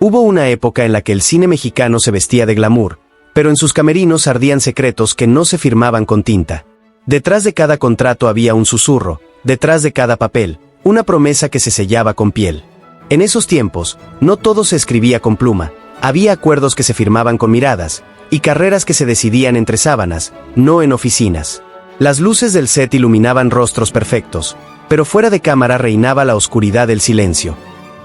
Hubo una época en la que el cine mexicano se vestía de glamour, pero en sus camerinos ardían secretos que no se firmaban con tinta. Detrás de cada contrato había un susurro, detrás de cada papel, una promesa que se sellaba con piel. En esos tiempos, no todo se escribía con pluma, había acuerdos que se firmaban con miradas, y carreras que se decidían entre sábanas, no en oficinas. Las luces del set iluminaban rostros perfectos, pero fuera de cámara reinaba la oscuridad del silencio.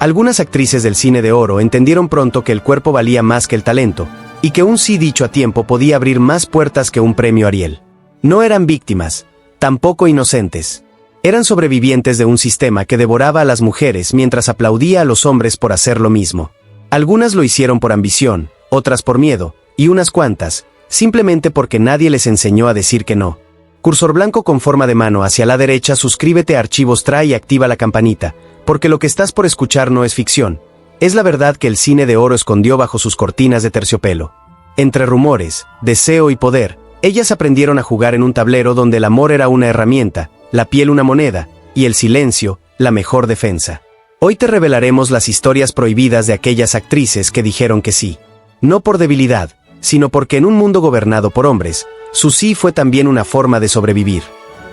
Algunas actrices del cine de oro entendieron pronto que el cuerpo valía más que el talento, y que un sí dicho a tiempo podía abrir más puertas que un premio Ariel. No eran víctimas, tampoco inocentes. Eran sobrevivientes de un sistema que devoraba a las mujeres mientras aplaudía a los hombres por hacer lo mismo. Algunas lo hicieron por ambición, otras por miedo, y unas cuantas, simplemente porque nadie les enseñó a decir que no. Cursor blanco con forma de mano hacia la derecha, suscríbete a Archivos Trae y activa la campanita, porque lo que estás por escuchar no es ficción. Es la verdad que el cine de oro escondió bajo sus cortinas de terciopelo. Entre rumores, deseo y poder, ellas aprendieron a jugar en un tablero donde el amor era una herramienta, la piel una moneda, y el silencio, la mejor defensa. Hoy te revelaremos las historias prohibidas de aquellas actrices que dijeron que sí. No por debilidad, sino porque en un mundo gobernado por hombres, su sí fue también una forma de sobrevivir.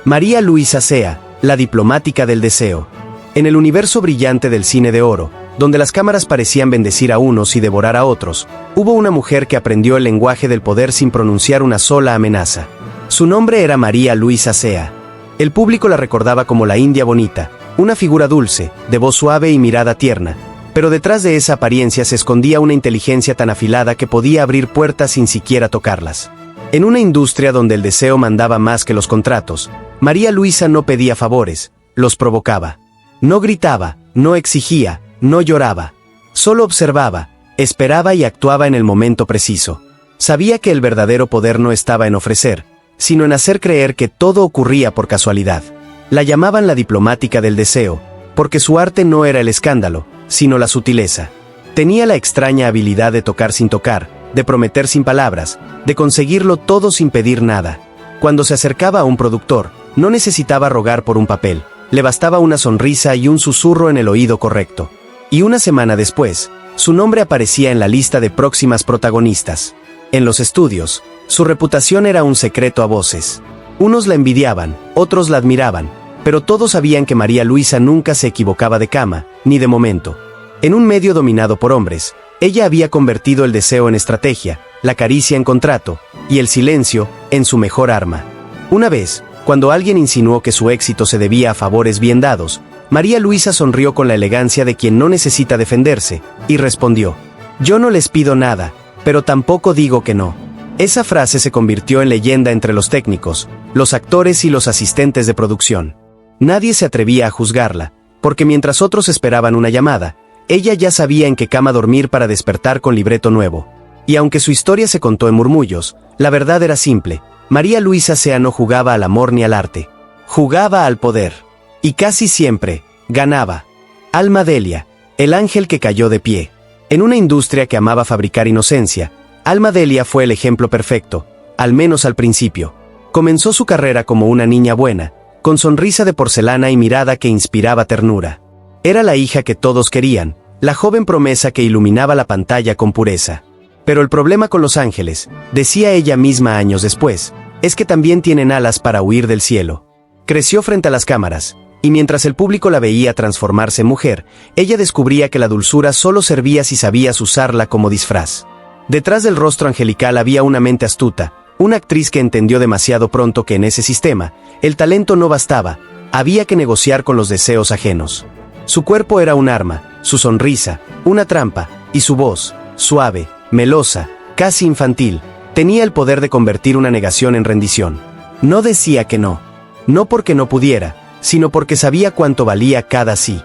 María Luisa Sea, la diplomática del deseo. En el universo brillante del cine de oro, donde las cámaras parecían bendecir a unos y devorar a otros, hubo una mujer que aprendió el lenguaje del poder sin pronunciar una sola amenaza. Su nombre era María Luisa Sea. El público la recordaba como la India bonita, una figura dulce, de voz suave y mirada tierna, pero detrás de esa apariencia se escondía una inteligencia tan afilada que podía abrir puertas sin siquiera tocarlas. En una industria donde el deseo mandaba más que los contratos, María Luisa no pedía favores, los provocaba. No gritaba, no exigía, no lloraba. Solo observaba, esperaba y actuaba en el momento preciso. Sabía que el verdadero poder no estaba en ofrecer, sino en hacer creer que todo ocurría por casualidad. La llamaban la diplomática del deseo, porque su arte no era el escándalo, sino la sutileza. Tenía la extraña habilidad de tocar sin tocar, de prometer sin palabras, de conseguirlo todo sin pedir nada. Cuando se acercaba a un productor, no necesitaba rogar por un papel, le bastaba una sonrisa y un susurro en el oído correcto. Y una semana después, su nombre aparecía en la lista de próximas protagonistas. En los estudios, su reputación era un secreto a voces. Unos la envidiaban, otros la admiraban, pero todos sabían que María Luisa nunca se equivocaba de cama, ni de momento. En un medio dominado por hombres, ella había convertido el deseo en estrategia, la caricia en contrato, y el silencio en su mejor arma. Una vez, cuando alguien insinuó que su éxito se debía a favores bien dados, María Luisa sonrió con la elegancia de quien no necesita defenderse, y respondió: «Yo no les pido nada, pero tampoco digo que no». Esa frase se convirtió en leyenda entre los técnicos, los actores y los asistentes de producción. Nadie se atrevía a juzgarla, porque mientras otros esperaban una llamada, ella ya sabía en qué cama dormir para despertar con libreto nuevo. Y aunque su historia se contó en murmullos, la verdad era simple: María Luisa Sea no jugaba al amor ni al arte. Jugaba al poder. Y casi siempre, ganaba. Alma Delia, el ángel que cayó de pie. En una industria que amaba fabricar inocencia, Alma Delia fue el ejemplo perfecto, al menos al principio. Comenzó su carrera como una niña buena, con sonrisa de porcelana y mirada que inspiraba ternura. Era la hija que todos querían, la joven promesa que iluminaba la pantalla con pureza. Pero el problema con los ángeles, decía ella misma años después, es que también tienen alas para huir del cielo. Creció frente a las cámaras, y mientras el público la veía transformarse en mujer, ella descubría que la dulzura solo servía si sabías usarla como disfraz. Detrás del rostro angelical había una mente astuta, una actriz que entendió demasiado pronto que en ese sistema, el talento no bastaba, había que negociar con los deseos ajenos. Su cuerpo era un arma, su sonrisa, una trampa, y su voz, suave, melosa, casi infantil, tenía el poder de convertir una negación en rendición. No decía que no. No porque no pudiera, sino porque sabía cuánto valía cada sí.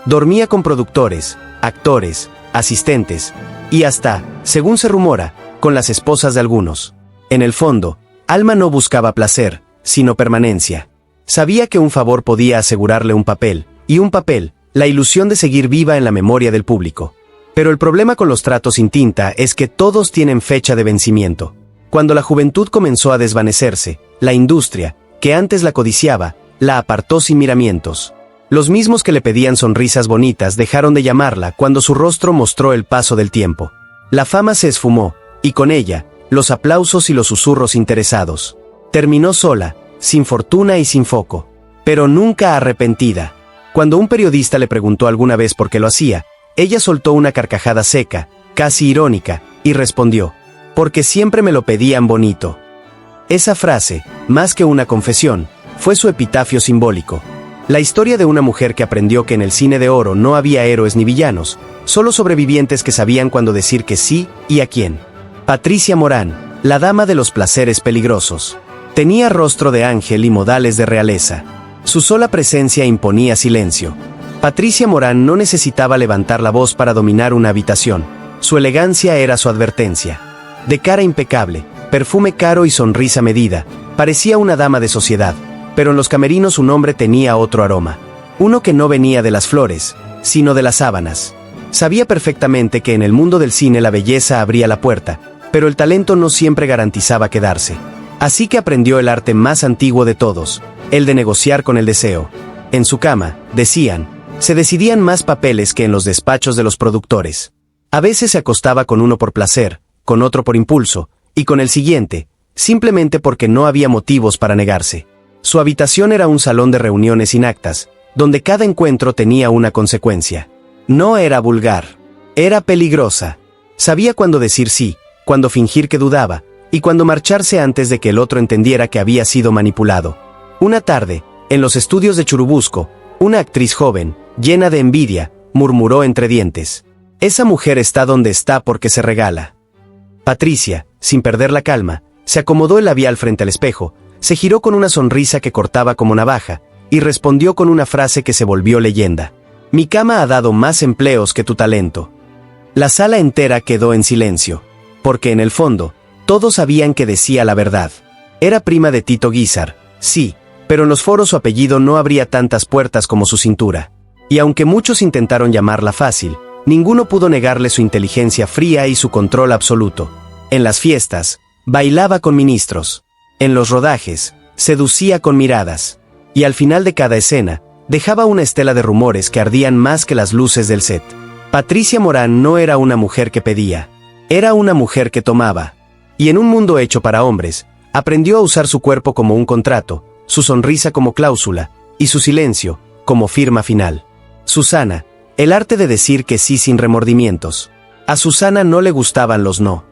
Dormía con productores, actores, asistentes, y hasta, según se rumora, con las esposas de algunos. En el fondo, Alma no buscaba placer, sino permanencia. Sabía que un favor podía asegurarle un papel, y un papel, la ilusión de seguir viva en la memoria del público. Pero el problema con los tratos sin tinta es que todos tienen fecha de vencimiento. Cuando la juventud comenzó a desvanecerse, la industria, que antes la codiciaba, la apartó sin miramientos. Los mismos que le pedían sonrisas bonitas dejaron de llamarla cuando su rostro mostró el paso del tiempo. La fama se esfumó, y con ella, los aplausos y los susurros interesados. Terminó sola, sin fortuna y sin foco, pero nunca arrepentida. Cuando un periodista le preguntó alguna vez por qué lo hacía, ella soltó una carcajada seca, casi irónica, y respondió: «Porque siempre me lo pedían bonito». Esa frase, más que una confesión, fue su epitafio simbólico. La historia de una mujer que aprendió que en el cine de oro no había héroes ni villanos, solo sobrevivientes que sabían cuándo decir que sí y a quién. Patricia Morán, la dama de los placeres peligrosos. Tenía rostro de ángel y modales de realeza. Su sola presencia imponía silencio. Patricia Morán no necesitaba levantar la voz para dominar una habitación. Su elegancia era su advertencia. De cara impecable, perfume caro y sonrisa medida, parecía una dama de sociedad, pero en los camerinos su nombre tenía otro aroma. Uno que no venía de las flores, sino de las sábanas. Sabía perfectamente que en el mundo del cine la belleza abría la puerta, pero el talento no siempre garantizaba quedarse. Así que aprendió el arte más antiguo de todos, el de negociar con el deseo. En su cama, decían, se decidían más papeles que en los despachos de los productores. A veces se acostaba con uno por placer, con otro por impulso, y con el siguiente, simplemente porque no había motivos para negarse. Su habitación era un salón de reuniones inactas, donde cada encuentro tenía una consecuencia. No era vulgar, era peligrosa. Sabía cuándo decir sí, cuándo fingir que dudaba, y cuándo marcharse antes de que el otro entendiera que había sido manipulado. Una tarde, en los estudios de Churubusco, una actriz joven, llena de envidia, murmuró entre dientes: «Esa mujer está donde está porque se regala». Patricia, sin perder la calma, se acomodó el labial frente al espejo, se giró con una sonrisa que cortaba como navaja, y respondió con una frase que se volvió leyenda: «Mi cama ha dado más empleos que tu talento». La sala entera quedó en silencio, porque en el fondo, todos sabían que decía la verdad. Era prima de Tito Guízar, sí, pero en los foros su apellido no abría tantas puertas como su cintura. Y aunque muchos intentaron llamarla fácil, ninguno pudo negarle su inteligencia fría y su control absoluto. En las fiestas, bailaba con ministros. En los rodajes, seducía con miradas. Y al final de cada escena, dejaba una estela de rumores que ardían más que las luces del set. Patricia Morán no era una mujer que pedía, era una mujer que tomaba. Y en un mundo hecho para hombres, aprendió a usar su cuerpo como un contrato, su sonrisa como cláusula, y su silencio como firma final. Susana, el arte de decir que sí sin remordimientos. A Susana no le gustaban los no.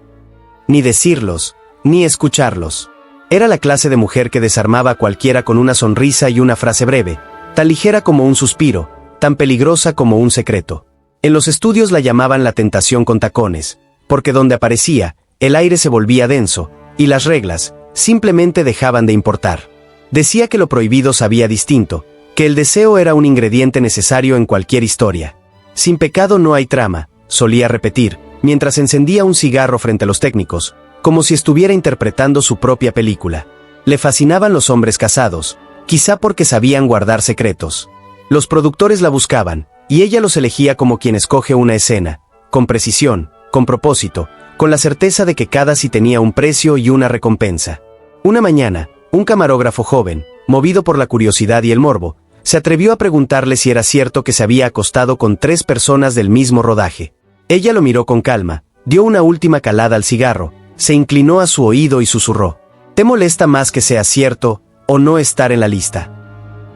Ni decirlos, ni escucharlos. Era la clase de mujer que desarmaba a cualquiera con una sonrisa y una frase breve, tan ligera como un suspiro, tan peligrosa como un secreto. En los estudios la llamaban la tentación con tacones, porque donde aparecía, el aire se volvía denso, y las reglas simplemente dejaban de importar. Decía que lo prohibido sabía distinto, que el deseo era un ingrediente necesario en cualquier historia. Sin pecado no hay trama, solía repetir, mientras encendía un cigarro frente a los técnicos, como si estuviera interpretando su propia película. Le fascinaban los hombres casados, quizá porque sabían guardar secretos. Los productores la buscaban, y ella los elegía como quien escoge una escena, con precisión, con propósito, con la certeza de que cada sí tenía un precio y una recompensa. Una mañana, un camarógrafo joven, movido por la curiosidad y el morbo, se atrevió a preguntarle si era cierto que se había acostado con 3 personas del mismo rodaje. Ella lo miró con calma, dio una última calada al cigarro, se inclinó a su oído y susurró: «¿Te molesta más que sea cierto, o no estar en la lista?».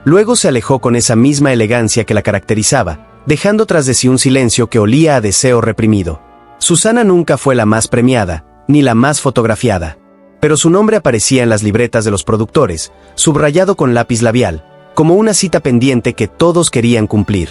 Luego se alejó con esa misma elegancia que la caracterizaba, dejando tras de sí un silencio que olía a deseo reprimido. Susana nunca fue la más premiada, ni la más fotografiada. Pero su nombre aparecía en las libretas de los productores, subrayado con lápiz labial, como una cita pendiente que todos querían cumplir.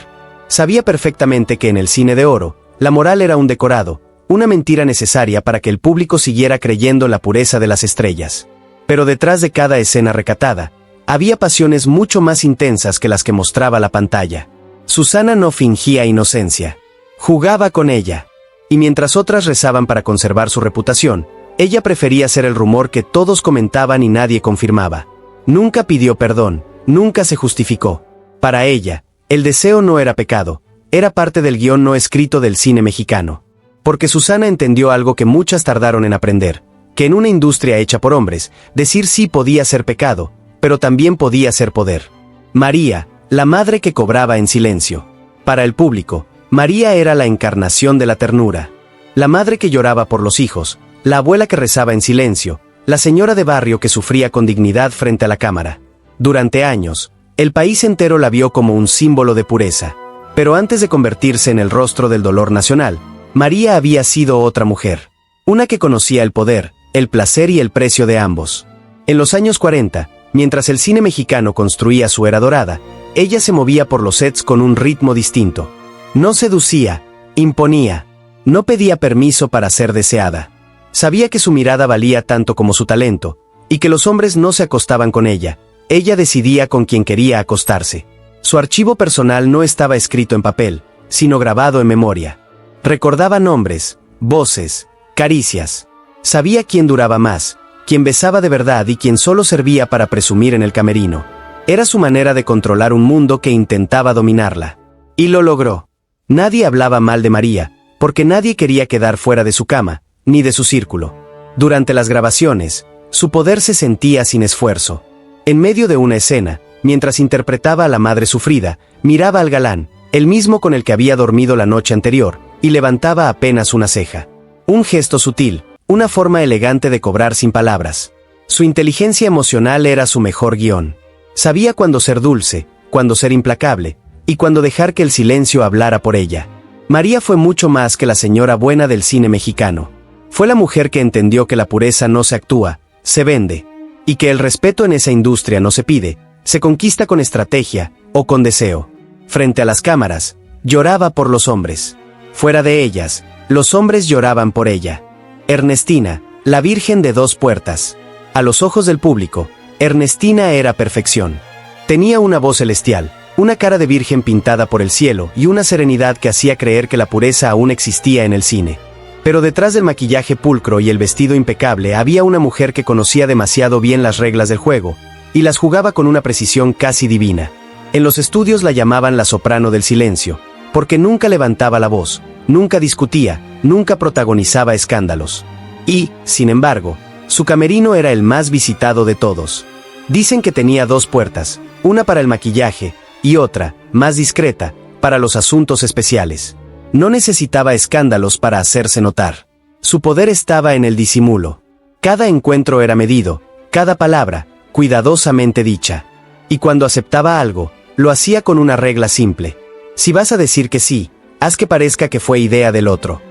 Sabía perfectamente que en el cine de oro, la moral era un decorado, una mentira necesaria para que el público siguiera creyendo la pureza de las estrellas. Pero detrás de cada escena recatada, había pasiones mucho más intensas que las que mostraba la pantalla. Susana no fingía inocencia. Jugaba con ella. Y mientras otras rezaban para conservar su reputación, ella prefería ser el rumor que todos comentaban y nadie confirmaba. Nunca pidió perdón, nunca se justificó. Para ella, el deseo no era pecado, era parte del guión no escrito del cine mexicano. Porque Susana entendió algo que muchas tardaron en aprender, que en una industria hecha por hombres, decir sí podía ser pecado, pero también podía ser poder. María, la madre que cobraba en silencio. Para el público, María era la encarnación de la ternura. La madre que lloraba por los hijos, la abuela que rezaba en silencio, la señora de barrio que sufría con dignidad frente a la cámara. Durante años, el país entero la vio como un símbolo de pureza. Pero antes de convertirse en el rostro del dolor nacional, María había sido otra mujer. Una que conocía el poder, el placer y el precio de ambos. En los años 40, mientras el cine mexicano construía su era dorada, ella se movía por los sets con un ritmo distinto. No seducía, imponía, no pedía permiso para ser deseada. Sabía que su mirada valía tanto como su talento, y que los hombres no se acostaban con ella. Ella decidía con quién quería acostarse. Su archivo personal no estaba escrito en papel, sino grabado en memoria. Recordaba nombres, voces, caricias. Sabía quién duraba más, quién besaba de verdad y quién solo servía para presumir en el camerino. Era su manera de controlar un mundo que intentaba dominarla. Y lo logró. Nadie hablaba mal de María, porque nadie quería quedar fuera de su cama, ni de su círculo. Durante las grabaciones, su poder se sentía sin esfuerzo. En medio de una escena, mientras interpretaba a la madre sufrida, miraba al galán, el mismo con el que había dormido la noche anterior, y levantaba apenas una ceja. Un gesto sutil, una forma elegante de cobrar sin palabras. Su inteligencia emocional era su mejor guión. Sabía cuándo ser dulce, cuándo ser implacable, y cuándo dejar que el silencio hablara por ella. María fue mucho más que la señora buena del cine mexicano. Fue la mujer que entendió que la pureza no se actúa, se vende, y que el respeto en esa industria no se pide, se conquista con estrategia o con deseo. Frente a las cámaras, lloraba por los hombres. Fuera de ellas, los hombres lloraban por ella. Ernestina, la Virgen de dos puertas. A los ojos del público, Ernestina era perfección. Tenía una voz celestial, una cara de virgen pintada por el cielo y una serenidad que hacía creer que la pureza aún existía en el cine. Pero detrás del maquillaje pulcro y el vestido impecable había una mujer que conocía demasiado bien las reglas del juego, y las jugaba con una precisión casi divina. En los estudios la llamaban la soprano del silencio, porque nunca levantaba la voz, nunca discutía, nunca protagonizaba escándalos. Y, sin embargo, su camerino era el más visitado de todos. Dicen que tenía dos puertas, una para el maquillaje, y otra, más discreta, para los asuntos especiales. No necesitaba escándalos para hacerse notar. Su poder estaba en el disimulo. Cada encuentro era medido, cada palabra, cuidadosamente dicha. Y cuando aceptaba algo, lo hacía con una regla simple. Si vas a decir que sí, haz que parezca que fue idea del otro.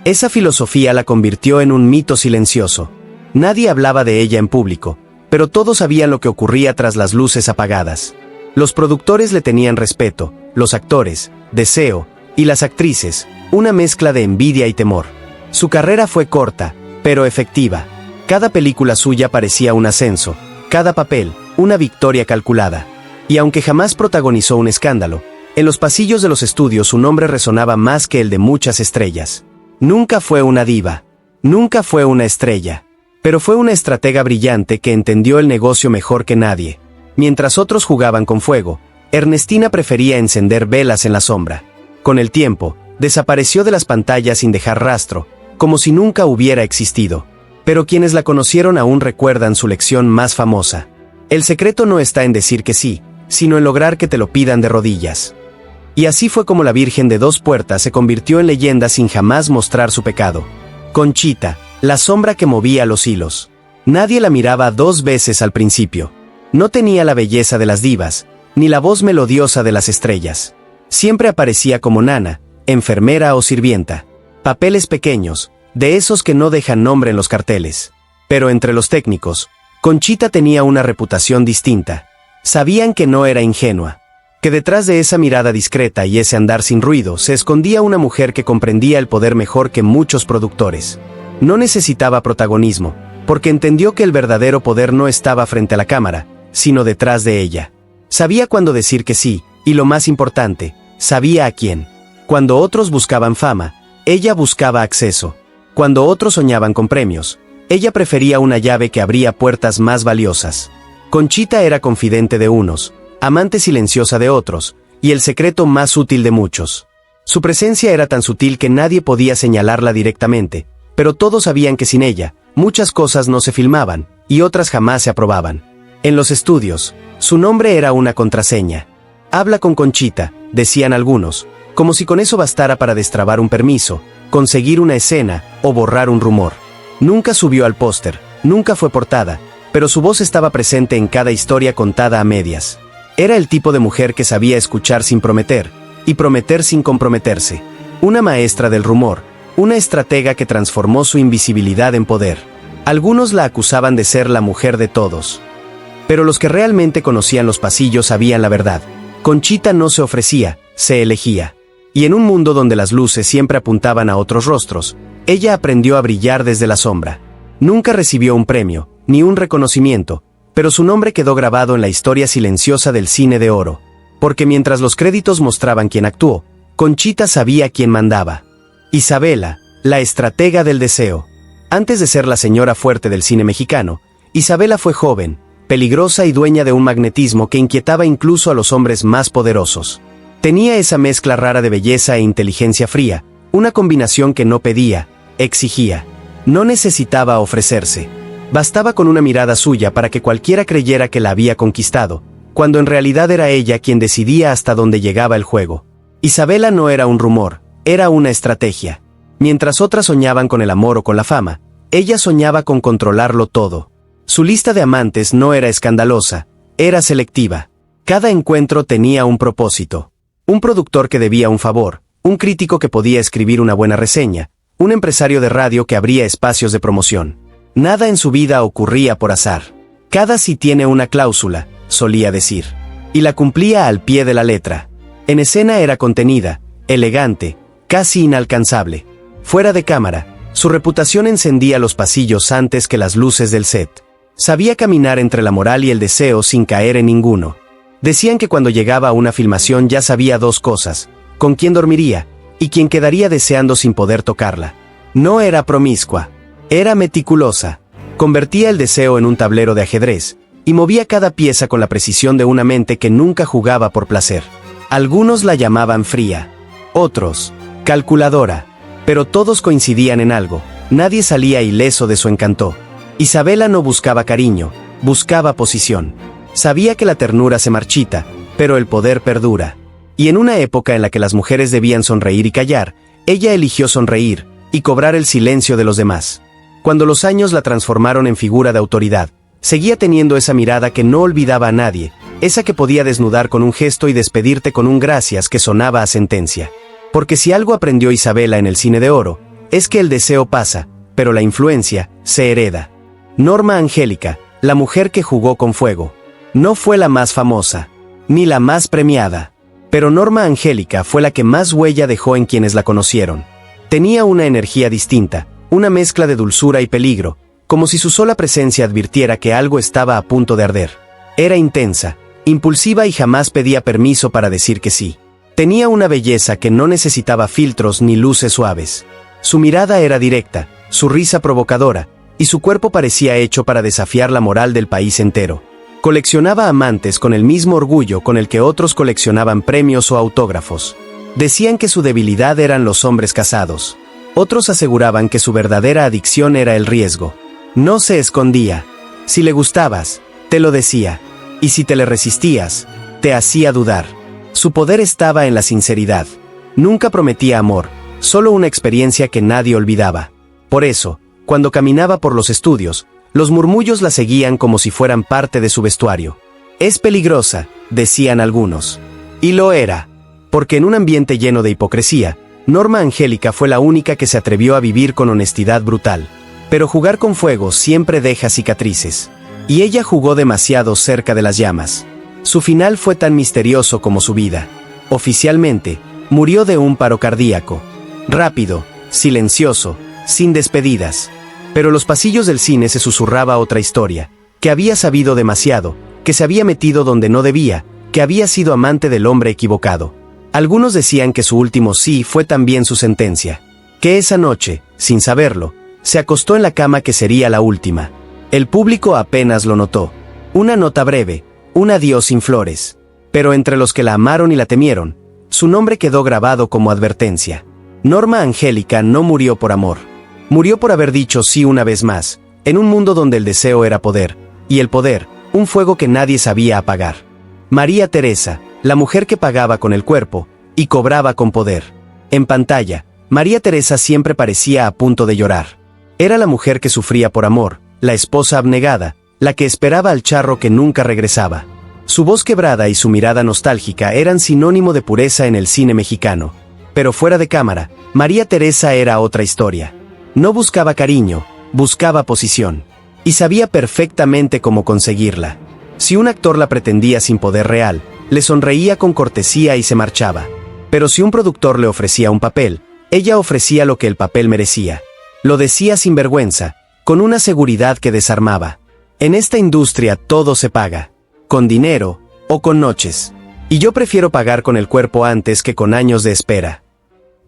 Esa filosofía la convirtió en un mito silencioso. Nadie hablaba de ella en público, pero todos sabían lo que ocurría tras las luces apagadas. Los productores le tenían respeto, los actores, deseo, y las actrices, una mezcla de envidia y temor. Su carrera fue corta, pero efectiva. Cada película suya parecía un ascenso, cada papel, una victoria calculada. Y aunque jamás protagonizó un escándalo, en los pasillos de los estudios su nombre resonaba más que el de muchas estrellas. Nunca fue una diva, nunca fue una estrella, pero fue una estratega brillante que entendió el negocio mejor que nadie. Mientras otros jugaban con fuego, Ernestina prefería encender velas en la sombra. Con el tiempo, desapareció de las pantallas sin dejar rastro, como si nunca hubiera existido. Pero quienes la conocieron aún recuerdan su lección más famosa. El secreto no está en decir que sí, sino en lograr que te lo pidan de rodillas. Y así fue como la Virgen de dos puertas se convirtió en leyenda sin jamás mostrar su pecado. Conchita, la sombra que movía los hilos. Nadie la miraba dos veces al principio. No tenía la belleza de las divas, ni la voz melodiosa de las estrellas. Siempre aparecía como nana, enfermera o sirvienta. Papeles pequeños, de esos que no dejan nombre en los carteles. Pero entre los técnicos, Conchita tenía una reputación distinta. Sabían que no era ingenua, que detrás de esa mirada discreta y ese andar sin ruido se escondía una mujer que comprendía el poder mejor que muchos productores. No necesitaba protagonismo, porque entendió que el verdadero poder no estaba frente a la cámara, sino detrás de ella. Sabía cuándo decir que sí, y lo más importante, sabía a quién. Cuando otros buscaban fama, ella buscaba acceso. Cuando otros soñaban con premios, ella prefería una llave que abría puertas más valiosas. Conchita era confidente de unos, amante silenciosa de otros, y el secreto más útil de muchos. Su presencia era tan sutil que nadie podía señalarla directamente, pero todos sabían que sin ella, muchas cosas no se filmaban, y otras jamás se aprobaban. En los estudios, su nombre era una contraseña. Habla con Conchita, decían algunos, como si con eso bastara para destrabar un permiso, conseguir una escena o borrar un rumor. Nunca subió al póster, nunca fue portada, pero su voz estaba presente en cada historia contada a medias. Era el tipo de mujer que sabía escuchar sin prometer, y prometer sin comprometerse. Una maestra del rumor, una estratega que transformó su invisibilidad en poder. Algunos la acusaban de ser la mujer de todos. Pero los que realmente conocían los pasillos sabían la verdad. Conchita no se ofrecía, se elegía. Y en un mundo donde las luces siempre apuntaban a otros rostros, ella aprendió a brillar desde la sombra. Nunca recibió un premio, ni un reconocimiento, pero su nombre quedó grabado en la historia silenciosa del cine de oro. Porque mientras los créditos mostraban quién actuó, Conchita sabía quién mandaba. Isabela, la estratega del deseo. Antes de ser la señora fuerte del cine mexicano, Isabela fue joven, peligrosa y dueña de un magnetismo que inquietaba incluso a los hombres más poderosos. Tenía esa mezcla rara de belleza e inteligencia fría, una combinación que no pedía, exigía. No necesitaba ofrecerse. Bastaba con una mirada suya para que cualquiera creyera que la había conquistado, cuando en realidad era ella quien decidía hasta dónde llegaba el juego. Isabela no era un rumor, era una estrategia. Mientras otras soñaban con el amor o con la fama, ella soñaba con controlarlo todo. Su lista de amantes no era escandalosa, era selectiva. Cada encuentro tenía un propósito. Un productor que debía un favor, un crítico que podía escribir una buena reseña, un empresario de radio que abría espacios de promoción. Nada en su vida ocurría por azar. Cada sí tiene una cláusula, solía decir. Y la cumplía al pie de la letra. En escena era contenida, elegante, casi inalcanzable. Fuera de cámara, su reputación encendía los pasillos antes que las luces del set. Sabía caminar entre la moral y el deseo sin caer en ninguno. Decían que cuando llegaba a una filmación ya sabía dos cosas: con quién dormiría, y quién quedaría deseando sin poder tocarla. No era promiscua, era meticulosa. Convertía el deseo en un tablero de ajedrez, y movía cada pieza con la precisión de una mente que nunca jugaba por placer. Algunos la llamaban fría, otros, calculadora, pero todos coincidían en algo: nadie salía ileso de su encanto. Isabela no buscaba cariño, buscaba posición. Sabía que la ternura se marchita, pero el poder perdura. Y en una época en la que las mujeres debían sonreír y callar, ella eligió sonreír y cobrar el silencio de los demás. Cuando los años la transformaron en figura de autoridad, seguía teniendo esa mirada que no olvidaba a nadie, esa que podía desnudar con un gesto y despedirte con un gracias que sonaba a sentencia. Porque si algo aprendió Isabela en el cine de oro, es que el deseo pasa, pero la influencia se hereda. Norma Angélica, la mujer que jugó con fuego. No fue la más famosa, ni la más premiada, pero Norma Angélica fue la que más huella dejó en quienes la conocieron. Tenía una energía distinta, una mezcla de dulzura y peligro, como si su sola presencia advirtiera que algo estaba a punto de arder. Era intensa, impulsiva y jamás pedía permiso para decir que sí. Tenía una belleza que no necesitaba filtros ni luces suaves. Su mirada era directa, su risa provocadora, y su cuerpo parecía hecho para desafiar la moral del país entero. Coleccionaba amantes con el mismo orgullo con el que otros coleccionaban premios o autógrafos. Decían que su debilidad eran los hombres casados. Otros aseguraban que su verdadera adicción era el riesgo. No se escondía. Si le gustabas, te lo decía. Y si te le resistías, te hacía dudar. Su poder estaba en la sinceridad. Nunca prometía amor, solo una experiencia que nadie olvidaba. Por eso, cuando caminaba por los estudios, los murmullos la seguían como si fueran parte de su vestuario. Es peligrosa, decían algunos. Y lo era. Porque en un ambiente lleno de hipocresía, Norma Angélica fue la única que se atrevió a vivir con honestidad brutal. Pero jugar con fuego siempre deja cicatrices. Y ella jugó demasiado cerca de las llamas. Su final fue tan misterioso como su vida. Oficialmente, murió de un paro cardíaco. Rápido, silencioso, sin despedidas. Pero los pasillos del cine se susurraba otra historia, que había sabido demasiado, que se había metido donde no debía, que había sido amante del hombre equivocado. Algunos decían que su último sí fue también su sentencia, que esa noche, sin saberlo, se acostó en la cama que sería la última. El público apenas lo notó. Una nota breve, un adiós sin flores. Pero entre los que la amaron y la temieron, su nombre quedó grabado como advertencia. Norma Angélica no murió por amor. Murió por haber dicho sí una vez más, en un mundo donde el deseo era poder, y el poder, un fuego que nadie sabía apagar. María Teresa, la mujer que pagaba con el cuerpo y cobraba con poder. En pantalla, María Teresa siempre parecía a punto de llorar. Era la mujer que sufría por amor, la esposa abnegada, la que esperaba al charro que nunca regresaba. Su voz quebrada y su mirada nostálgica eran sinónimo de pureza en el cine mexicano. Pero fuera de cámara, María Teresa era otra historia. No buscaba cariño, buscaba posición. Y sabía perfectamente cómo conseguirla. Si un actor la pretendía sin poder real, le sonreía con cortesía y se marchaba. Pero si un productor le ofrecía un papel, ella ofrecía lo que el papel merecía. Lo decía sin vergüenza, con una seguridad que desarmaba. En esta industria todo se paga. Con dinero o con noches. Y yo prefiero pagar con el cuerpo antes que con años de espera.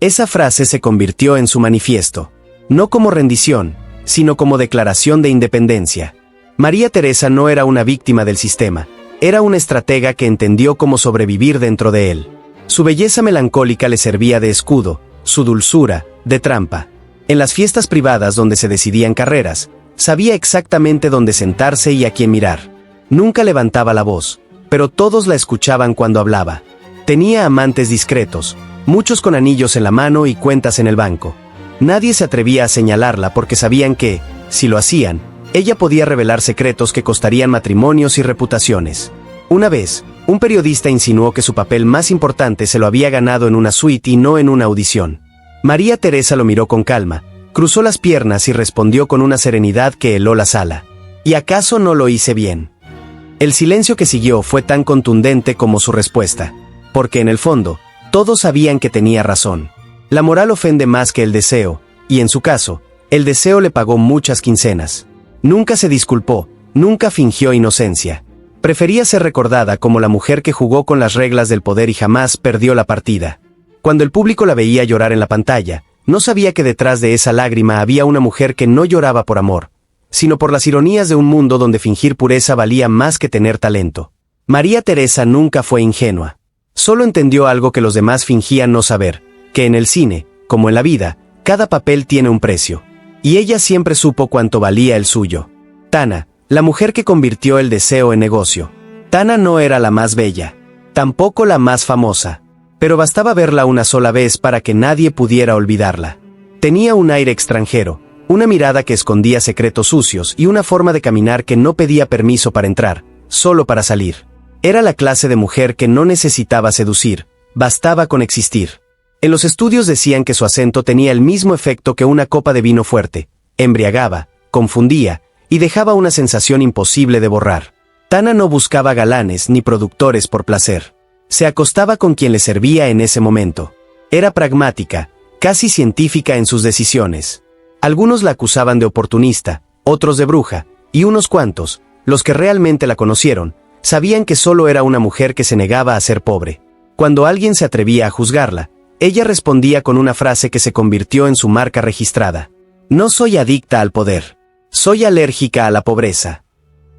Esa frase se convirtió en su manifiesto. No como rendición, sino como declaración de independencia. María Teresa no era una víctima del sistema, era una estratega que entendió cómo sobrevivir dentro de él. Su belleza melancólica le servía de escudo, su dulzura, de trampa. En las fiestas privadas donde se decidían carreras, sabía exactamente dónde sentarse y a quién mirar. Nunca levantaba la voz, pero todos la escuchaban cuando hablaba. Tenía amantes discretos, muchos con anillos en la mano y cuentas en el banco. Nadie se atrevía a señalarla porque sabían que, si lo hacían, ella podía revelar secretos que costarían matrimonios y reputaciones. Una vez, un periodista insinuó que su papel más importante se lo había ganado en una suite y no en una audición. María Teresa lo miró con calma, cruzó las piernas y respondió con una serenidad que heló la sala. ¿Y acaso no lo hice bien? El silencio que siguió fue tan contundente como su respuesta, porque en el fondo, todos sabían que tenía razón. La moral ofende más que el deseo, y en su caso, el deseo le pagó muchas quincenas. Nunca se disculpó, nunca fingió inocencia. Prefería ser recordada como la mujer que jugó con las reglas del poder y jamás perdió la partida. Cuando el público la veía llorar en la pantalla, no sabía que detrás de esa lágrima había una mujer que no lloraba por amor, sino por las ironías de un mundo donde fingir pureza valía más que tener talento. María Teresa nunca fue ingenua. Solo entendió algo que los demás fingían no saber, que en el cine, como en la vida, cada papel tiene un precio. Y ella siempre supo cuánto valía el suyo. Tana, la mujer que convirtió el deseo en negocio. Tana no era la más bella, tampoco la más famosa, pero bastaba verla una sola vez para que nadie pudiera olvidarla. Tenía un aire extranjero, una mirada que escondía secretos sucios y una forma de caminar que no pedía permiso para entrar, solo para salir. Era la clase de mujer que no necesitaba seducir, bastaba con existir. En los estudios decían que su acento tenía el mismo efecto que una copa de vino fuerte, embriagaba, confundía, y dejaba una sensación imposible de borrar. Tana no buscaba galanes ni productores por placer. Se acostaba con quien le servía en ese momento. Era pragmática, casi científica en sus decisiones. Algunos la acusaban de oportunista, otros de bruja, y unos cuantos, los que realmente la conocieron, sabían que solo era una mujer que se negaba a ser pobre. Cuando alguien se atrevía a juzgarla, ella respondía con una frase que se convirtió en su marca registrada. No soy adicta al poder. Soy alérgica a la pobreza.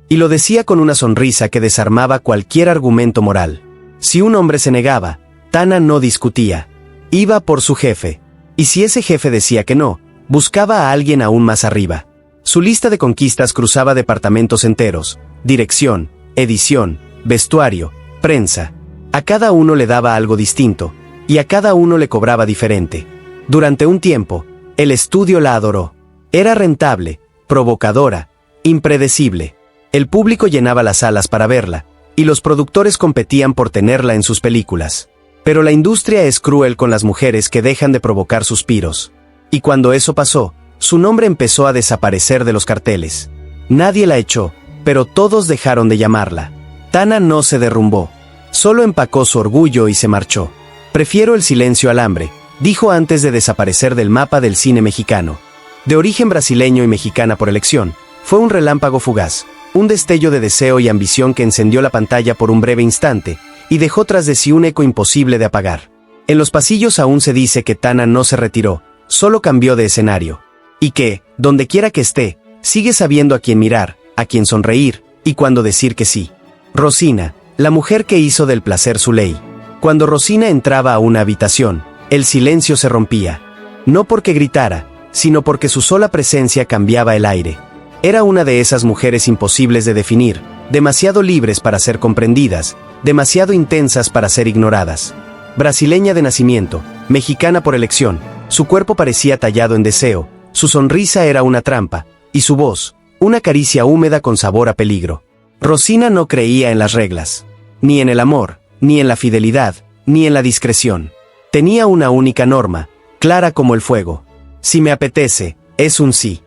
Y lo decía con una sonrisa que desarmaba cualquier argumento moral. Si un hombre se negaba, Tana no discutía. Iba por su jefe. Y si ese jefe decía que no, buscaba a alguien aún más arriba. Su lista de conquistas cruzaba departamentos enteros, dirección, edición, vestuario, prensa. A cada uno le daba algo distinto, y a cada uno le cobraba diferente. Durante un tiempo, el estudio la adoró. Era rentable, provocadora, impredecible. El público llenaba las salas para verla, y los productores competían por tenerla en sus películas. Pero la industria es cruel con las mujeres que dejan de provocar suspiros. Y cuando eso pasó, su nombre empezó a desaparecer de los carteles. Nadie la echó, pero todos dejaron de llamarla. Tana no se derrumbó. Solo empacó su orgullo y se marchó. Prefiero el silencio al hambre, dijo antes de desaparecer del mapa del cine mexicano. De origen brasileño y mexicana por elección, fue un relámpago fugaz, un destello de deseo y ambición que encendió la pantalla por un breve instante, y dejó tras de sí un eco imposible de apagar. En los pasillos aún se dice que Tana no se retiró, solo cambió de escenario. Y que, donde quiera que esté, sigue sabiendo a quién mirar, a quién sonreír, y cuándo decir que sí. Rosina, la mujer que hizo del placer su ley. Cuando Rosina entraba a una habitación, el silencio se rompía. No porque gritara, sino porque su sola presencia cambiaba el aire. Era una de esas mujeres imposibles de definir, demasiado libres para ser comprendidas, demasiado intensas para ser ignoradas. Brasileña de nacimiento, mexicana por elección, su cuerpo parecía tallado en deseo, su sonrisa era una trampa, y su voz, una caricia húmeda con sabor a peligro. Rosina no creía en las reglas, ni en el amor, ni en la fidelidad, ni en la discreción. Tenía una única norma, clara como el fuego. Si me apetece, es un sí.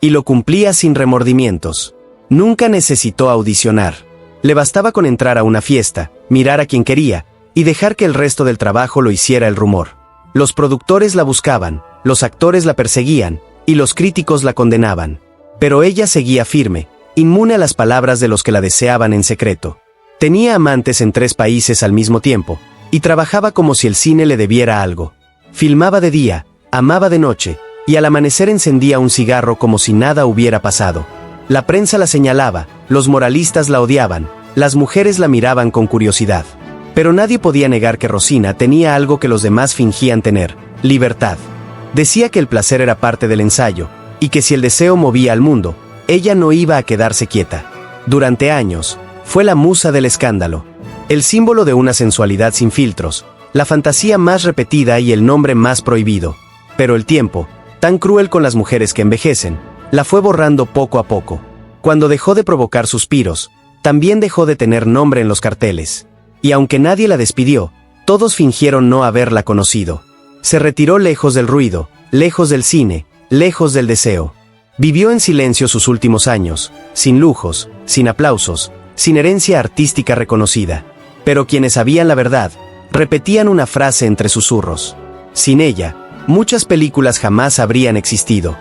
Y lo cumplía sin remordimientos. Nunca necesitó audicionar. Le bastaba con entrar a una fiesta, mirar a quien quería, y dejar que el resto del trabajo lo hiciera el rumor. Los productores la buscaban, los actores la perseguían, y los críticos la condenaban. Pero ella seguía firme, inmune a las palabras de los que la deseaban en secreto. Tenía amantes en 3 países al mismo tiempo, y trabajaba como si el cine le debiera algo. Filmaba de día, amaba de noche, y al amanecer encendía un cigarro como si nada hubiera pasado. La prensa la señalaba, los moralistas la odiaban, las mujeres la miraban con curiosidad. Pero nadie podía negar que Rosina tenía algo que los demás fingían tener: libertad. Decía que el placer era parte del ensayo, y que si el deseo movía al mundo, ella no iba a quedarse quieta. Durante años, fue la musa del escándalo, el símbolo de una sensualidad sin filtros, la fantasía más repetida y el nombre más prohibido. Pero el tiempo, tan cruel con las mujeres que envejecen, la fue borrando poco a poco. Cuando dejó de provocar suspiros, también dejó de tener nombre en los carteles. Y aunque nadie la despidió, todos fingieron no haberla conocido. Se retiró lejos del ruido, lejos del cine, lejos del deseo. Vivió en silencio sus últimos años, sin lujos, sin aplausos, sin herencia artística reconocida. Pero quienes sabían la verdad, repetían una frase entre susurros: sin ella, muchas películas jamás habrían existido.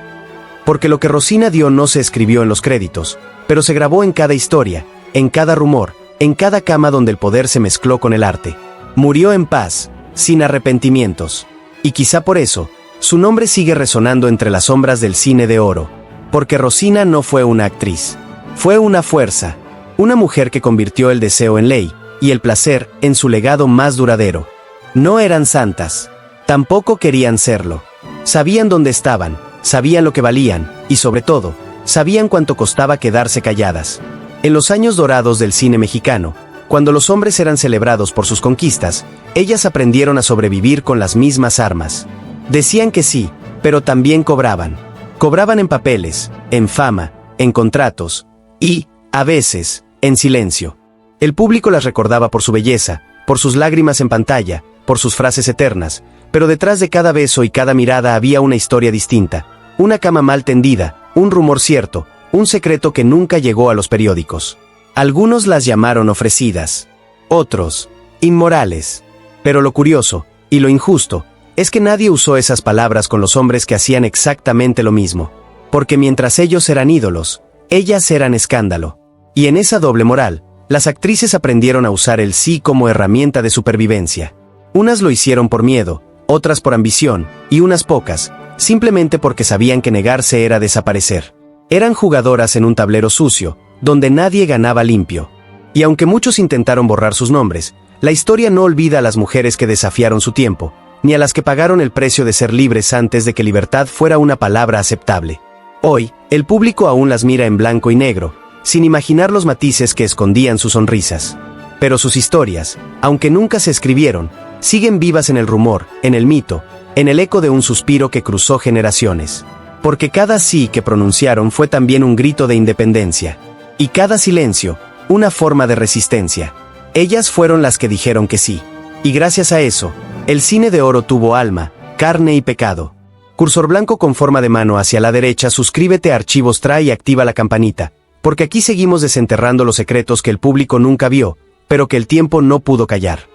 Porque lo que Rosina dio no se escribió en los créditos, pero se grabó en cada historia, en cada rumor, en cada cama donde el poder se mezcló con el arte. Murió en paz, sin arrepentimientos. Y quizá por eso, su nombre sigue resonando entre las sombras del cine de oro. Porque Rosina no fue una actriz. Fue una fuerza. Una mujer que convirtió el deseo en ley, y el placer en su legado más duradero. No eran santas. Tampoco querían serlo. Sabían dónde estaban, sabían lo que valían, y sobre todo, sabían cuánto costaba quedarse calladas. En los años dorados del cine mexicano, cuando los hombres eran celebrados por sus conquistas, ellas aprendieron a sobrevivir con las mismas armas. Decían que sí, pero también cobraban. Cobraban en papeles, en fama, en contratos, y, a veces, en silencio. El público las recordaba por su belleza, por sus lágrimas en pantalla, por sus frases eternas, pero detrás de cada beso y cada mirada había una historia distinta, una cama mal tendida, un rumor cierto, un secreto que nunca llegó a los periódicos. Algunos las llamaron ofrecidas, otros, inmorales. Pero lo curioso, y lo injusto, es que nadie usó esas palabras con los hombres que hacían exactamente lo mismo. Porque mientras ellos eran ídolos, ellas eran escándalo. Y en esa doble moral, las actrices aprendieron a usar el sí como herramienta de supervivencia. Unas lo hicieron por miedo, otras por ambición, y unas pocas, simplemente porque sabían que negarse era desaparecer. Eran jugadoras en un tablero sucio, donde nadie ganaba limpio. Y aunque muchos intentaron borrar sus nombres, la historia no olvida a las mujeres que desafiaron su tiempo, ni a las que pagaron el precio de ser libres antes de que libertad fuera una palabra aceptable. Hoy, el público aún las mira en blanco y negro, sin imaginar los matices que escondían sus sonrisas. Pero sus historias, aunque nunca se escribieron, siguen vivas en el rumor, en el mito, en el eco de un suspiro que cruzó generaciones. Porque cada sí que pronunciaron fue también un grito de independencia. Y cada silencio, una forma de resistencia. Ellas fueron las que dijeron que sí. Y gracias a eso, el cine de oro tuvo alma, carne y pecado. Cursor blanco con forma de mano hacia la derecha, suscríbete a Archivos Trae y activa la campanita, porque aquí seguimos desenterrando los secretos que el público nunca vio, pero que el tiempo no pudo callar.